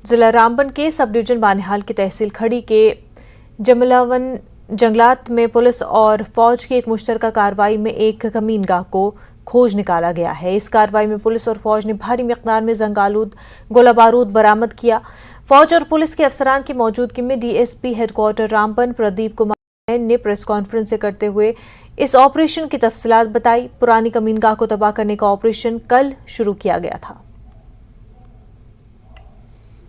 जिला रामबन के sub division Banihal की तहसील खड़ी के जमलावन जंगलात में पुलिस और फौज की एक मुश्तरका कार्रवाई में एक कमीनगाह को खोज निकाला गया है। इस कार्रवाई में पुलिस और फौज ने भारी मिकदार में जंग-आलूद गोला बारूद बरामद किया। फौज और पुलिस के अफसरान की मौजूदगी में डीएसपी हेडक्वार्टर रामबन प्रदीप कुमार ने प्रेस कॉन्फ्रेंस करते हुए इस ऑपरेशन की तफसीलात बताई। पुरानी कमीनगाह को तबाह करने का ऑपरेशन कल शुरू किया गया था।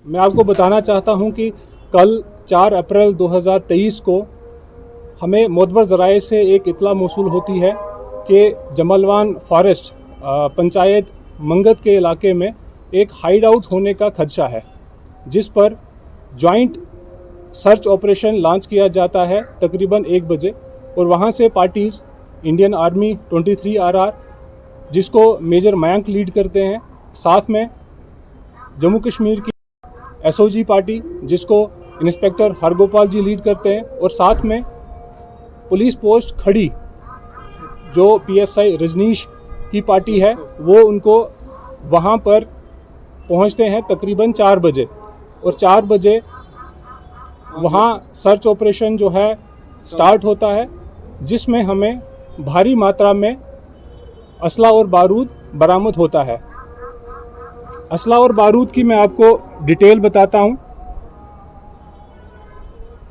मैं आपको बताना चाहता हूं कि कल 4 अप्रैल 2023 को हमें मोतबर ज़राए से एक इत्तला मौसूल होती है कि जमलवान फॉरेस्ट पंचायत मंगत के इलाके में एक हाइड आउट होने का खदशा है, जिस पर जॉइंट सर्च ऑपरेशन लॉन्च किया जाता है तकरीबन 1 बजे। और वहां से पार्टीज़ इंडियन आर्मी 23 RR जिसको मेजर मयंक लीड करते हैं, साथ में जम्मू कश्मीर की SOG पार्टी जिसको इंस्पेक्टर हरगोपाल जी लीड करते हैं, और साथ में पुलिस पोस्ट खड़ी जो PSI रजनीश की पार्टी है, वो उनको वहाँ पर पहुँचते हैं तकरीबन 4 बजे। और 4 बजे वहाँ सर्च ऑपरेशन जो है स्टार्ट होता है, जिसमें हमें भारी मात्रा में असला और बारूद बरामद होता है। असला और बारूद की मैं आपको डिटेल बताता हूँ।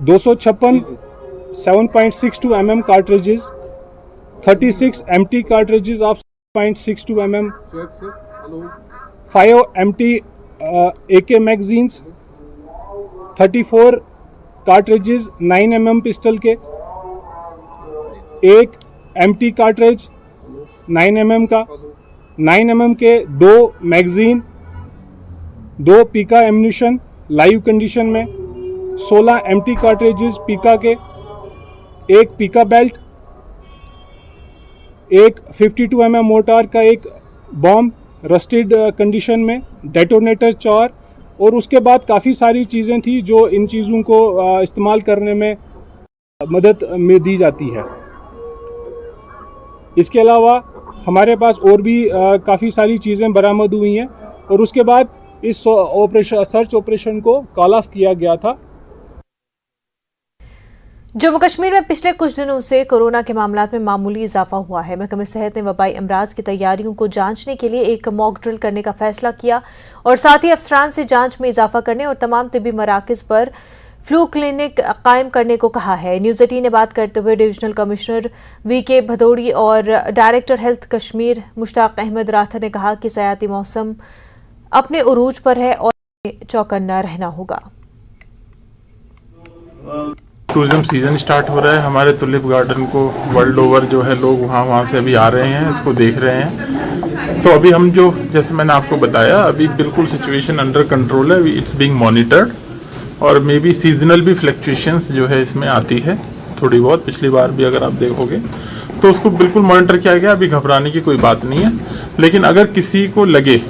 256 7.62 mm cartridges, 36 empty cartridges of 7.62 mm, 5 empty AK magazines, 34 cartridges 9 mm pistol के, एक empty cartridge 9 mm का, 9 mm के 2 मैगजीन, 2 पीका एम्यूनिशन लाइव कंडीशन में, 16 एम्प्टी कार्ट्रिजेस पीका के, एक पीका बेल्ट, एक 52 mm मोर्टार का एक बॉम्ब रस्टेड कंडीशन में, डेटोनेटर 4, और उसके बाद काफ़ी सारी चीज़ें थी जो इन चीज़ों को इस्तेमाल करने में मदद में दी जाती है। इसके अलावा हमारे पास और भी काफ़ी सारी चीज़ें बरामद हुई हैं, और उसके बाद इस सर्च ऑपरेशन को कॉल ऑफ किया गया था। जम्मू कश्मीर में पिछले कुछ दिनों से कोरोना के मामलात में मामूली इजाफा हुआ है। महकमे सेहत ने वबाई अमराज की तैयारियों को जांचने के लिए एक मॉक ड्रिल करने का फैसला किया और साथ ही अफसरान से जांच में इजाफा करने और तमाम तिब्बी मराकज़ पर फ्लू क्लिनिक कायम करने को कहा है। न्यूज़ 18 ने बात करते हुए डिविजनल कमिश्नर VK भदौड़ी और डायरेक्टर हेल्थ कश्मीर मुश्ताक अहमद राठर ने कहा कि सयाती मौसम अपने उरूज पर है और चौकन्ना रहना होगा। टूरिज्म सीजन स्टार्ट हो रहा है। हमारे टुलिप गार्डन को वर्ल्ड ओवर जो है लोग वहाँ से अभी आ रहे हैं, इसको देख रहे हैं। तो अभी हम जो जैसे मैंने आपको बताया, अभी बिल्कुल सिचुएशन अंडर कंट्रोल है। इट्स बीइंग मॉनिटर्ड और मे बी सीजनल भी फ्लक्चुएशंस जो है इसमें आती है थोड़ी बहुत। पिछली बार भी अगर आप देखोगे तो उसको बिल्कुल मॉनिटर किया गया। अभी घबराने की कोई बात नहीं है, लेकिन अगर किसी को लगे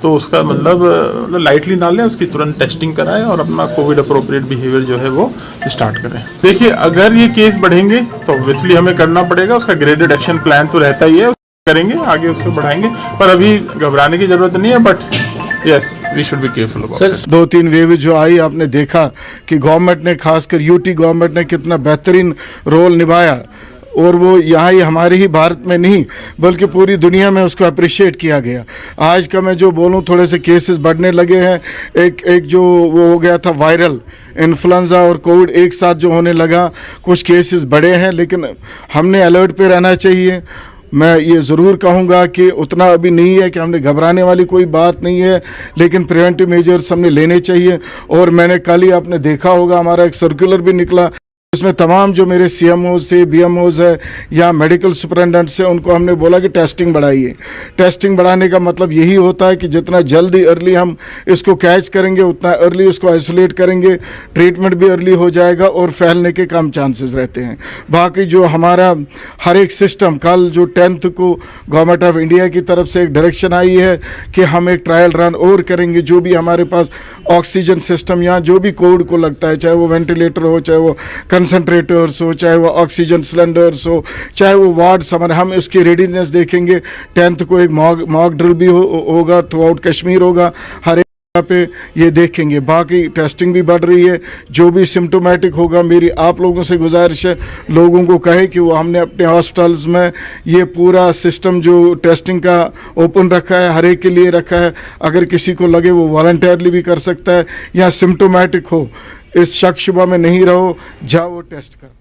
तो उसका मतलब लाइटली ना लें, उसकी तुरंत टेस्टिंग कराएं और अपना कोविड अप्रोप्रिएट बिहेवियर जो है वो स्टार्ट करें। देखिए, अगर ये केस बढ़ेंगे तो ऑब्वियसली हमें करना पड़ेगा, उसका ग्रेडेड एक्शन प्लान तो रहता ही है, करेंगे आगे उसको बढ़ाएंगे, पर अभी घबराने की जरूरत नहीं है। But yes, we should be careful about it. 2-3 wave जो आई, आपने देखा कि गवर्नमेंट ने, खासकर यूटी गवर्नमेंट ने कितना बेहतरीन रोल निभाया, और वो यहाँ ही हमारे ही भारत में नहीं बल्कि पूरी दुनिया में उसको अप्रिशिएट किया गया। आज का मैं जो बोलूँ, थोड़े से केसेस बढ़ने लगे हैं। एक जो वो हो गया था वायरल इन्फ्लुएंजा और कोविड एक साथ जो होने लगा, कुछ केसेस बढ़े हैं, लेकिन हमने अलर्ट पे रहना चाहिए। मैं ये ज़रूर कहूँगा कि उतना अभी नहीं है कि हमने घबराने वाली कोई बात नहीं है, लेकिन प्रिवेंटिव मेजर्स हमने लेने चाहिए। और मैंने कल ही आपने देखा होगा, हमारा एक सर्कुलर भी निकला, इसमें तमाम जो मेरे CMOs थे, BMOs है या मेडिकल सुपरिटेंडेंट से, उनको हमने बोला कि टेस्टिंग बढ़ाइए। टेस्टिंग बढ़ाने का मतलब यही होता है कि जितना जल्दी अर्ली हम इसको कैच करेंगे, उतना अर्ली उसको आइसोलेट करेंगे, ट्रीटमेंट भी अर्ली हो जाएगा और फैलने के कम चांसेस रहते हैं। बाकी जो हमारा हर एक सिस्टम, कल जो 10th को गवर्नमेंट ऑफ इंडिया की तरफ से एक डायरेक्शन आई है कि हम एक ट्रायल रन और करेंगे। जो भी हमारे पास ऑक्सीजन सिस्टम या जो भी कोविड को लगता है, चाहे वो वेंटिलेटर हो, चाहे वो कंसंट्रेटर्स हो, चाहे वो ऑक्सीजन सिलेंडर्स हो, चाहे वो वार्ड्स हमारे, हम इसकी रेडीनेस देखेंगे। 10th को एक मॉक ड्रिल भी होगा, थ्रू आउट कश्मीर होगा। हर पे ये देखेंगे। बाकी टेस्टिंग भी बढ़ रही है, जो भी सिम्टोमेटिक होगा, मेरी आप लोगों से गुजारिश है, लोगों को कहे कि वो हमने अपने हॉस्पिटल्स में ये पूरा सिस्टम जो टेस्टिंग का ओपन रखा है, हर एक के लिए रखा है। अगर किसी को लगे वो वॉलंटियरली भी कर सकता है, या सिम्टोमेटिक हो, इस शक शुबा में नहीं रहो, जाओ टेस्ट करो।